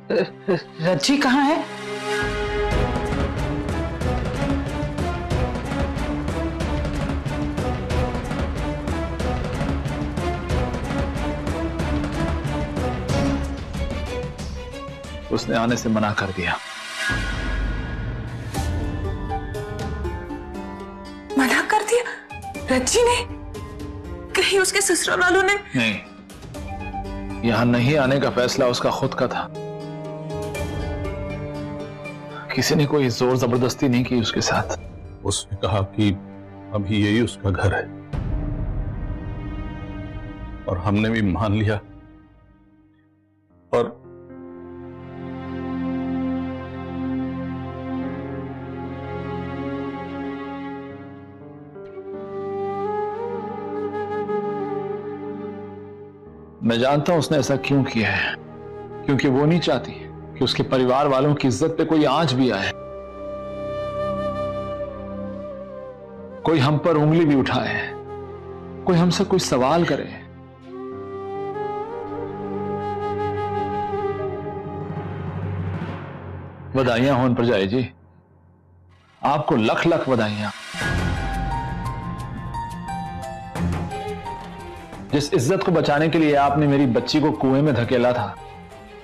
रज्जी कहाँ है? उसने आने से मना कर दिया। मना कर दिया रज्जी ने? कहीं उसके ससुराल वालों ने? नहीं, यहां नहीं आने का फैसला उसका खुद का था। किसी ने कोई जोर जबरदस्ती नहीं की उसके साथ। उसने कहा कि अभी यही उसका घर है और हमने भी मान लिया। और मैं जानता हूं उसने ऐसा क्यों किया है, क्योंकि वो नहीं चाहती कि उसके परिवार वालों की इज्जत पे कोई आंच भी आए, कोई हम पर उंगली भी उठाए, कोई हमसे कोई सवाल करे। बधाइयां हों परजाई जी, आपको लख लख बधाइयां। जिस इज्जत को बचाने के लिए आपने मेरी बच्ची को कुएं में धकेला था,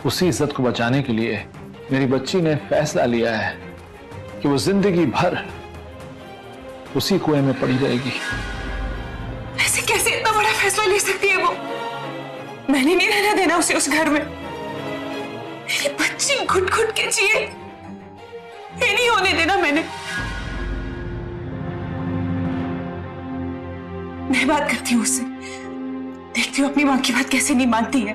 उसी इज्जत को बचाने के लिए मेरी बच्ची ने फैसला लिया है कि वो जिंदगी भर उसी कुएं में पड़ी रहेगी। ऐसे कैसे इतना बड़ा फैसला ले सकती है वो? मैंने नहीं रहना देना उसे उस घर में। मेरी बच्ची घुट घुट के जिए, ये नहीं होने देना मैंने। मैं बात करती हूँ उससे, देखती हूँ अपनी माँ की बात कैसे नहीं मानती है।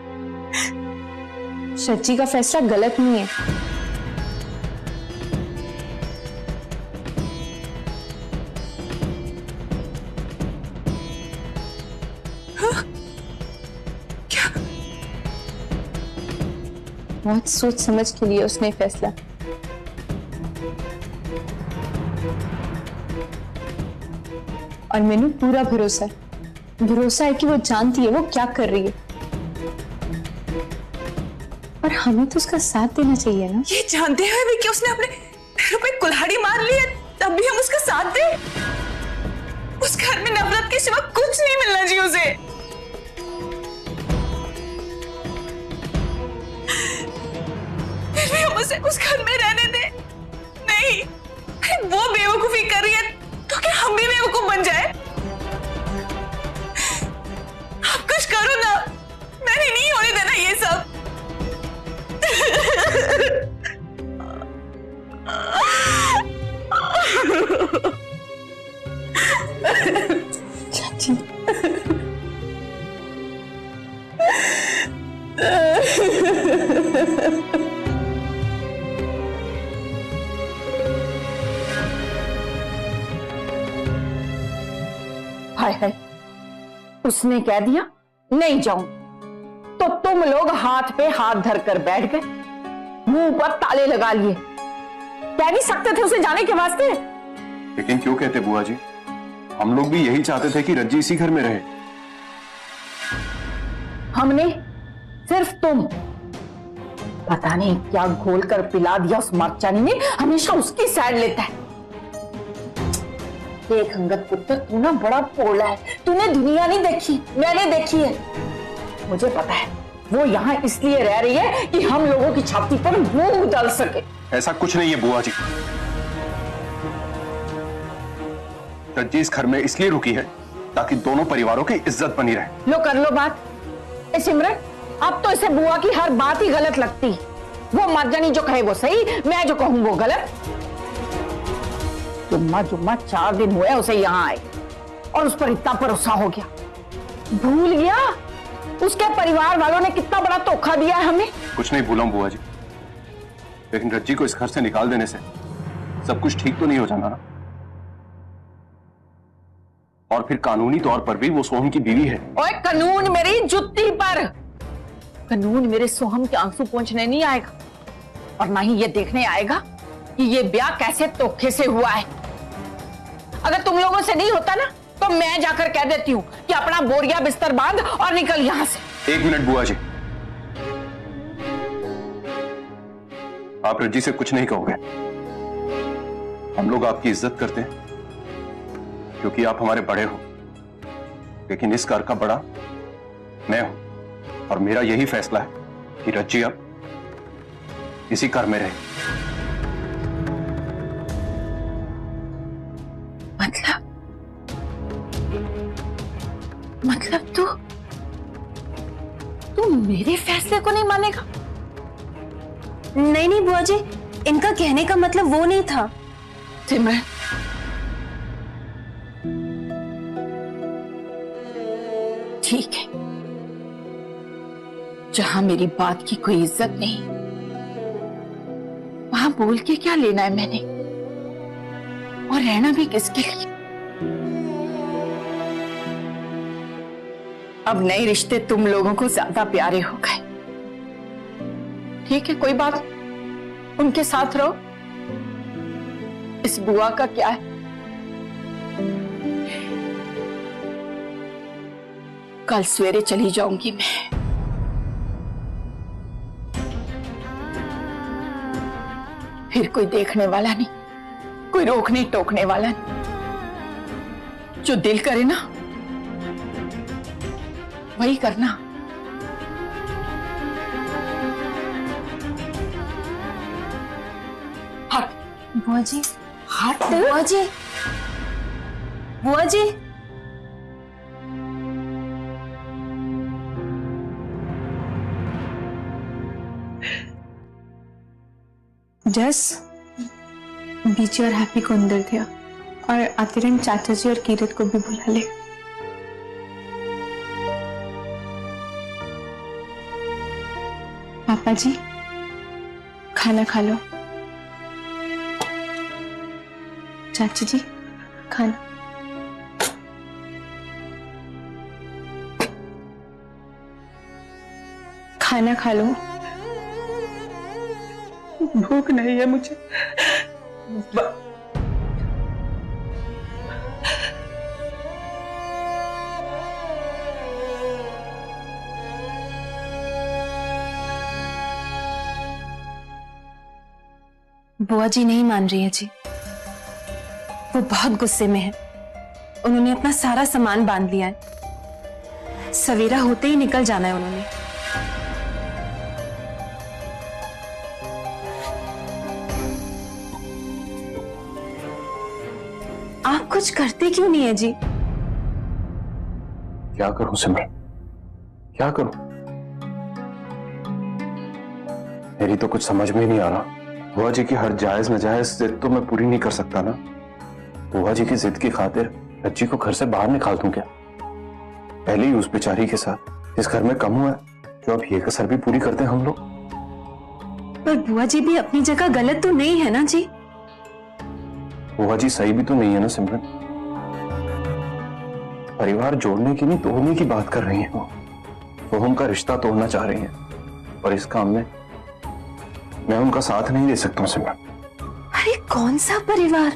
रज्जी का फैसला गलत नहीं है। हाँ? क्या? बहुत सोच समझ के लिए उसने फैसला। और मैंने पूरा भरोसा है कि वो जानती है वो क्या कर रही है, और हमें तो उसका साथ देना चाहिए ना। ये जानते हुए भी कि उसने अपने पैरों पे कुल्हाड़ी मार ली है, तब भी हम उसका साथ दें? उस घर में नफरत के सिवा कुछ नहीं मिलना चाहिए उसे। फिर भी हम उसे उस घर में रहने दें? नहीं, वो बेवकूफी कर रही है तो क्या हम भी बेवकूफ बन जाए? आप कुछ करो ना, मैंने नहीं होने देना ये सब। चाची, हाय हाय, उसने कह दिया नहीं जाऊं, तो तुम लोग हाथ पे हाथ धर कर बैठ गए, मुंह पर ताले लगा लिए। कह नहीं सकते थे उसे जाने के वास्ते? लेकिन क्यों कहते बुआ जी, हम लोग भी यही चाहते थे कि रज्जी इसी घर में रहे। हमने? सिर्फ तुम? पता नहीं क्या घोल कर पिला दिया उस मर्चानी ने, हमेशा उसकी साइड लेता है। देख अंगद पुत्र, तू ना बड़ा पोला है, तूने दुनिया नहीं देखी, मैंने देखी है। मुझे पता है वो यहाँ इसलिए रह रही है कि हम लोगों की छाती पर मूंग डाल सके। ऐसा कुछ नहीं है बुआ जी, रज्जी इस घर में इसलिए रुकी है ताकि दोनों परिवारों की इज्जत बनी रहे। लो कर लो बात। ए सिमरन, अब तो इसे बुआ की हर बात ही गलत लगती। वो मर्जानी जो कहे वो सही, मैं जो कहूं वो गलत। जुम्मा 4 दिन हुए उसे यहाँ आए और उस पर इतना भरोसा हो गया। भूल गया उसके परिवार वालों ने कितना बड़ा धोखा दिया है हमें। कुछ नहीं भूला बुआ जी, लेकिन रज्जी को इस घर से निकाल देने से सब कुछ ठीक तो नहीं हो जाना ना। और फिर कानूनी तौर पर भी वो सोहम की बीवी है। ओए कानून मेरी जुत्ती पर, कानून मेरे सोहम के आंसू पोंछने नहीं आएगा, और ना ही ये देखने आएगा कि ये ब्याह कैसे धोखे से हुआ है। अगर तुम लोगों से नहीं होता ना, तो मैं जाकर कह देती हूँ कि अपना बोरिया बिस्तर बांध और निकल यहाँ से। 1 मिनट बुआ जी, आप रज्जी से कुछ नहीं कहोगे। हम लोग आपकी इज्जत करते हैं क्योंकि आप हमारे बड़े हो, लेकिन इस घर का बड़ा मैं हूं और मेरा यही फैसला है कि रज्जी अब इसी घर में रहे। मतलब तू मेरे फैसले को नहीं मानेगा? नहीं नहीं बुआ जी, इनका कहने का मतलब वो नहीं था। सिमरन, ठीक है, जहां मेरी बात की कोई इज्जत नहीं, वहां बोल के क्या लेना है मैंने, और रहना भी किसके लिए? अब नए रिश्ते तुम लोगों को ज्यादा प्यारे हो गए। ठीक है, कोई बात, उनके साथ रहो। इस बुआ का क्या है? कल सवेरे चली जाऊंगी मैं। फिर कोई देखने वाला नहीं, कोई रोकने टोकने वाला नहीं। जो दिल करे ना वही करना। हट बुआ जी, हट। बुआ जी, बुआ जी। जस बीची और हैप्पी को अंदर दिया और आते टाइम चाचा जी और कीरत को भी बुला ले। पापा जी, खाना खा लो। चाची जी, खाना। खाना खा लो। भूख नहीं है मुझे। बुआ जी नहीं मान रही है जी, वो बहुत गुस्से में है। उन्होंने अपना सारा सामान बांध लिया है, सवेरा होते ही निकल जाना है उन्होंने। आप कुछ करते क्यों नहीं है जी? क्या करूं सिमरन, क्या करूं? मेरी तो कुछ समझ में ही नहीं आ रहा। बुआ जी की हर जायज नाजायज जिद तो मैं पूरी नहीं कर सकता ना। बुआ जी की जिद की खातिर रज्जी को घर से बाहर निकाल दूं क्या? पहले ही उस बेचारी के साथ इस घर में कम हुआ है, जो अब ये कसर भी पूरी करते हैं हम लोग। पर बुआ जी भी अपनी जगह गलत तो नहीं है ना जी? बुआ जी सही भी तो नहीं है ना सिमरन। परिवार जोड़ने की नहीं तोड़ने की बात कर रही हैं वो उनका रिश्ता तोड़ना चाह रही हैं, और इस काम में मैं उनका साथ नहीं दे सकता हूं सिमरन। अरे कौन सा परिवार?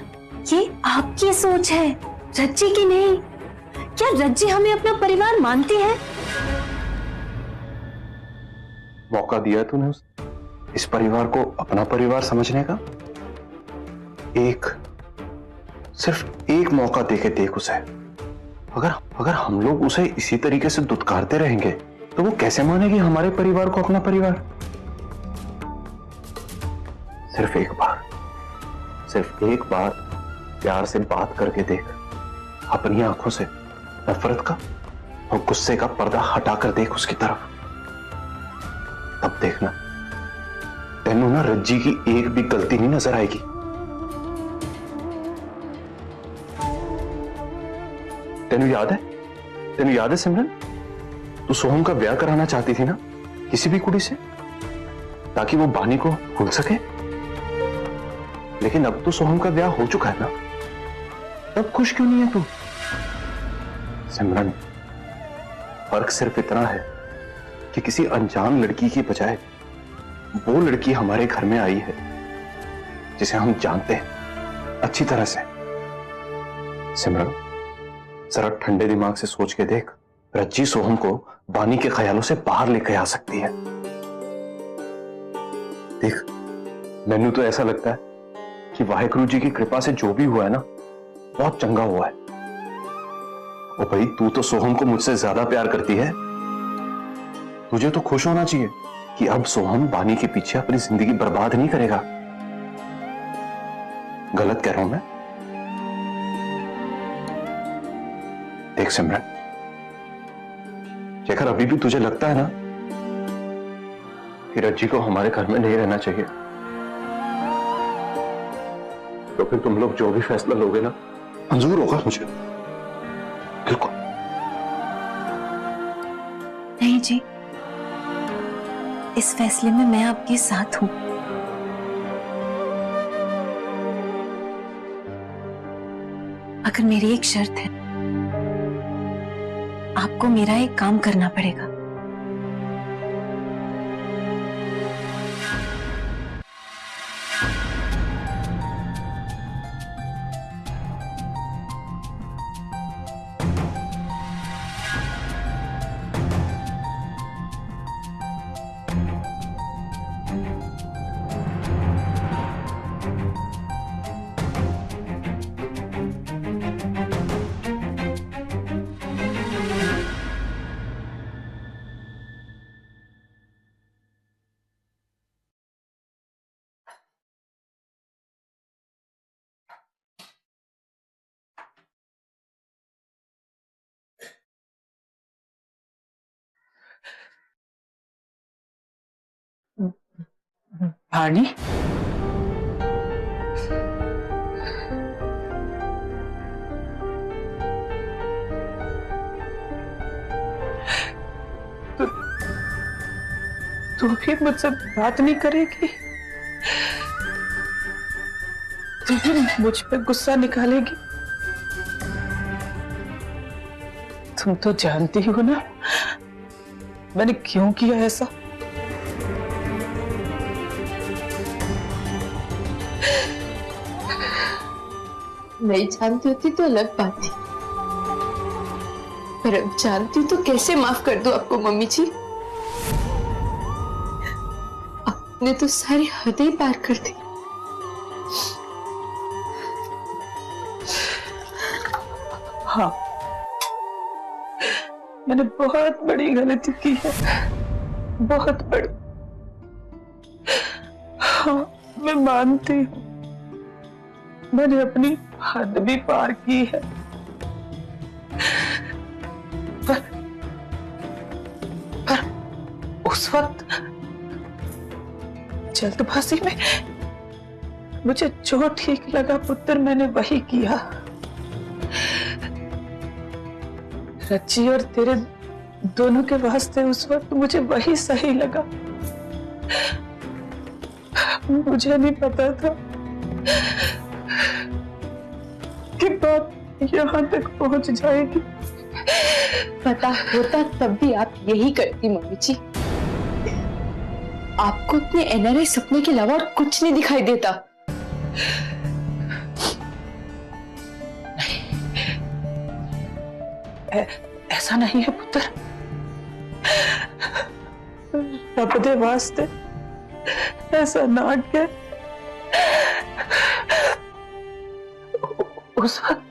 ये आपकी सोच है, रज्जी की नहीं। क्या रज्जी हमें अपना परिवार मानती है? मौका दिया तूने इस परिवार को अपना परिवार समझने का। सिर्फ एक मौका देके देख उसे। अगर हम लोग उसे इसी तरीके से दुत्कारते रहेंगे तो वो कैसे मानेगी हमारे परिवार को अपना परिवार? सिर्फ एक बार प्यार से बात करके देख, अपनी आंखों से नफरत का और गुस्से का पर्दा हटाकर देख उसकी तरफ। तब देखना तेनू ना रज्जी की एक भी गलती नहीं नजर आएगी। तेनू याद है सिमरन, तू सोहम का ब्याह कराना चाहती थी ना किसी भी कुड़ी से, ताकि वो बानी को भूल सके। लेकिन अब तो सोहम का ब्याह हो चुका है ना, तब खुश क्यों नहीं है तू? सिमरन, फर्क सिर्फ इतना है कि किसी अनजान लड़की की बजाय वो लड़की हमारे घर में आई है जिसे हम जानते हैं अच्छी तरह से। सिमरन, जरा ठंडे दिमाग से सोच के देख, रज्जी सोहम को बानी के ख्यालों से बाहर लेकर आ सकती है। देख, मैनू तो ऐसा लगता है कि वाहेगुरु जी की कृपा से जो भी हुआ है ना, बहुत चंगा हुआ है। ओ भाई, तू तो सोहम को मुझसे ज्यादा प्यार करती है। तुझे तो खुश होना चाहिए कि अब सोहम बानी के पीछे अपनी जिंदगी बर्बाद नहीं करेगा। गलत कह रहा हूं मैं? देख सिमरन, जेकर अभी भी तुझे लगता है ना कि रज्जी को हमारे घर में नहीं रहना चाहिए, तो फिर तुम लोग जो भी फैसला लोगे ना, मंजूर होगा मुझे, बिल्कुल। नहीं जी, इस फैसले में मैं आपके साथ हूं। मगर मेरी एक शर्त है, आपको मेरा एक काम करना पड़ेगा। भानी, तू भी मुझसे बात नहीं करेगी? तू भी मुझ पे गुस्सा निकालेगी? तुम तो जानती हो ना मैंने क्यों किया ऐसा। नहीं जानती होती तो अलग बात थी, पर अब जानती हूं तो कैसे माफ कर दूं आपको मम्मी जी। आपने तो सारी हदें पार कर दी। हाँ, मैंने बहुत बड़ी गलती की है, बहुत बड़ी। हाँ, मैं मानती हूँ मैंने अपनी हद भी पार की है, पर उस वक्त जल्दबाजी में मुझे जो ठीक लगा पुत्र, मैंने वही किया। रज्जी और तेरे दोनों के वास्ते उस वक्त मुझे वही सही लगा। मुझे नहीं पता था कि बात यहाँ तक पहुंच जाएगी। पता होता तब भी आप यही करती मम्मी जी। आपको अपने एनआरआई सपने के अलावा कुछ नहीं दिखाई देता। ऐसा नहीं है पुत्र, रब दे वास्ते ऐसा ना कह। उस वक्त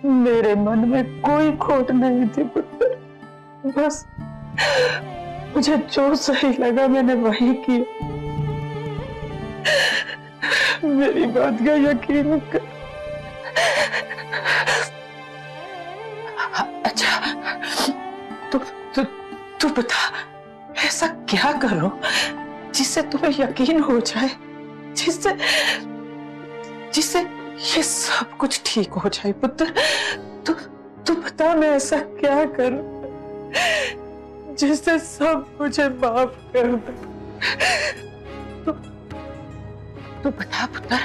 मेरे मन में कोई खोट नहीं थी पुत्र, बस मुझे जो सही लगा मैंने वही किया। मेरी बात का यकीन कर। अच्छा, तू बता, ऐसा क्या करो जिससे तुम्हें यकीन हो जाए, जिससे ये सब कुछ ठीक हो जाए पुत्र। तू बता, मैं ऐसा क्या करूं जिससे सब मुझे माफ कर दे। तू बता पुत्र,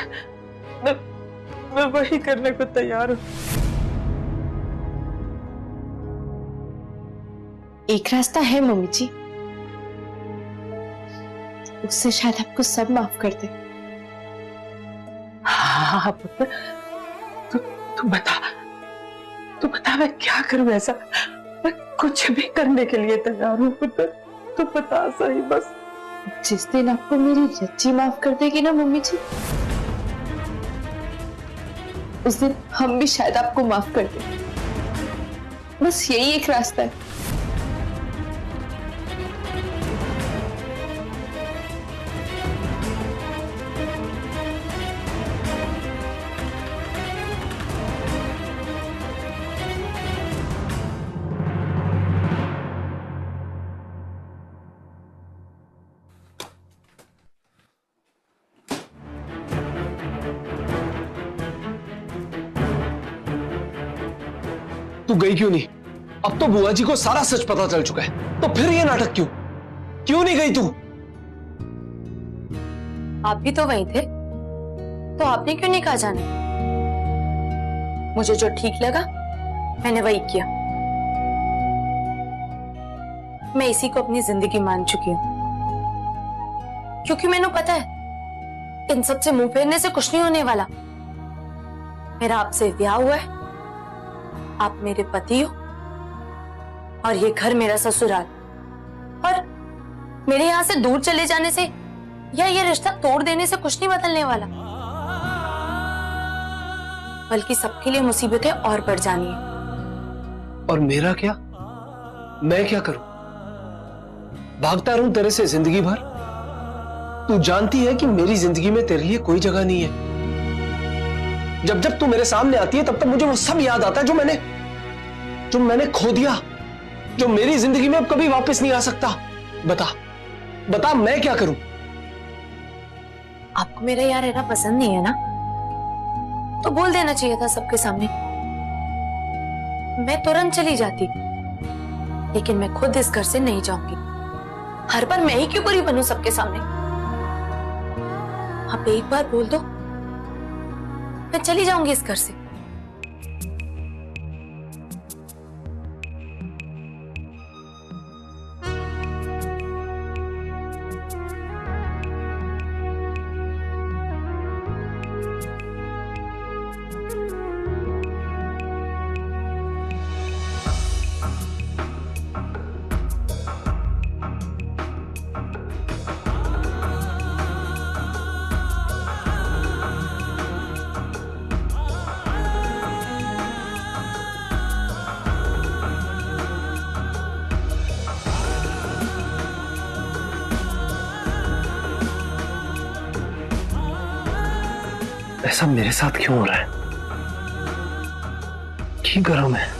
मैं वही करने को तैयार हूं। एक रास्ता है मम्मी जी, उससे शायद आपको सब माफ कर दे। हाँ पुत्र, तू बता मैं क्या करूं ऐसा? मैं कुछ भी करने के लिए तैयार हूं पुत्र, तू बता सही बस। जिस दिन आपको मेरी रज्जी माफ कर देगी ना मम्मी जी, उस दिन हम भी शायद आपको माफ कर दें। बस यही एक रास्ता है। तू गई क्यों नहीं? अब तो बुआ जी को सारा सच पता चल चुका है, तो फिर ये नाटक क्यों? क्यों नहीं गई तू? आप भी तो वहीं थे, तो आपने क्यों नहीं कहा जाने? मुझे जो ठीक लगा मैंने वही किया। मैं इसी को अपनी जिंदगी मान चुकी हूं, क्योंकि मैंने पता है इन सब से मुंह फेरने से कुछ नहीं होने वाला। मेरा आपसे ब्याह हुआ है, आप मेरे पति हो, और ये घर मेरा ससुराल। और मेरे यहां से दूर चले जाने से या ये रिश्ता तोड़ देने से कुछ नहीं बदलने वाला, बल्कि सबके लिए मुसीबतें और बढ़ जानी है। और मेरा क्या? मैं क्या करूं? भागता रहूं तेरे से जिंदगी भर? तू जानती है कि मेरी जिंदगी में तेरे लिए कोई जगह नहीं है। जब जब तू मेरे सामने आती है तब तक मुझे वो सब याद आता है जो मैंने खो दिया, जो मेरी जिंदगी में अब कभी वापस नहीं आ सकता। बता मैं क्या करूं? आपको मेरा यहाँ रहना पसंद नहीं है ना, तो बोल देना चाहिए था सबके सामने। मैं तुरंत चली जाती, लेकिन मैं खुद इस घर से नहीं जाऊंगी। हर बार मैं ही क्यों बुरी बनूं सबके सामने? आप एक बार बोल दो, मैं चली जाऊंगी इस घर से। ऐसा मेरे साथ क्यों हो रहा है? क्यों गरम है?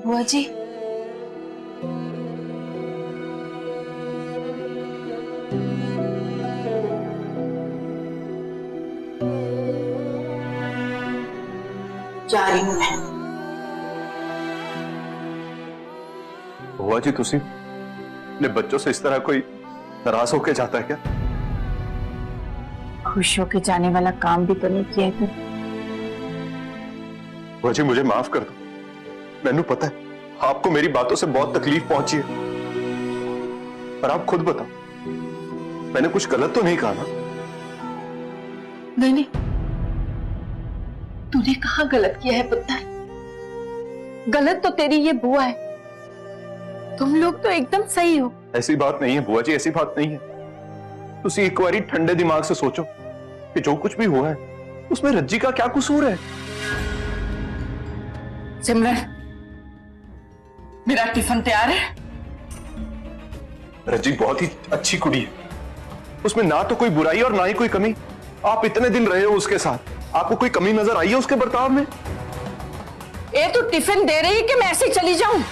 बुआ जी, जा रही हूं मैं। बुआ जी, तुसी अपने बच्चों से इस तरह कोई नाराज होके जाता है क्या? खुश होके जाने वाला काम भी तो नहीं किया है। बुआ जी, मुझे माफ कर दो। मैंने पता है आपको मेरी बातों से बहुत तकलीफ पहुंची है, पर आप खुद बताओ, मैंने कुछ गलत तो नहीं कहा ना? नहीं, तूने कहाँ गलत किया है पुत्र? गलत तो तेरी ये बुआ है, तुम लोग तो एकदम सही हो। ऐसी बात नहीं है बुआ जी, ऐसी बात नहीं है। तुसी एक बारी ठंडे दिमाग से सोचो कि जो कुछ भी हुआ है उसमें रज्जी का क्या कसूर है? सिमरन, मेरा टिफिन तैयार है। रज्जी बहुत ही अच्छी कुड़ी है, उसमें ना तो कोई बुराई और ना ही कोई कमी। आप इतने दिन रहे हो उसके साथ, आपको कोई कमी नजर आई है उसके बर्ताव में? ए, तू टिफिन दे रही है कि मैं ऐसे ही चली जाऊं?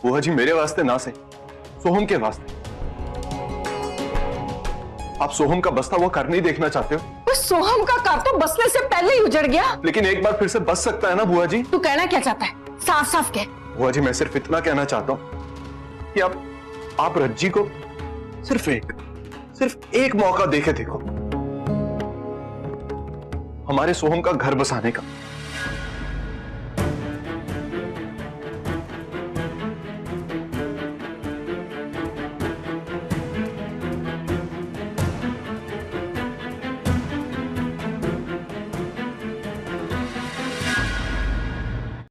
बुआ जी, मेरे वास्ते ना सही, सोहम के वास्ते। आप सोहम का बसता हुआ घर नहीं देखना चाहते हो? बस सोहम का घर तो बसने से पहले ही उजड़ गया। लेकिन एक बार फिर से बस सकता है ना बुआ जी? तू कहना क्या चाहता है? साफ साफ कह। बुआ जी, मैं सिर्फ इतना कहना चाहता हूं कि आप रज्जी को सिर्फ एक मौका देके देखो, हमारे सोहम का घर बसाने का।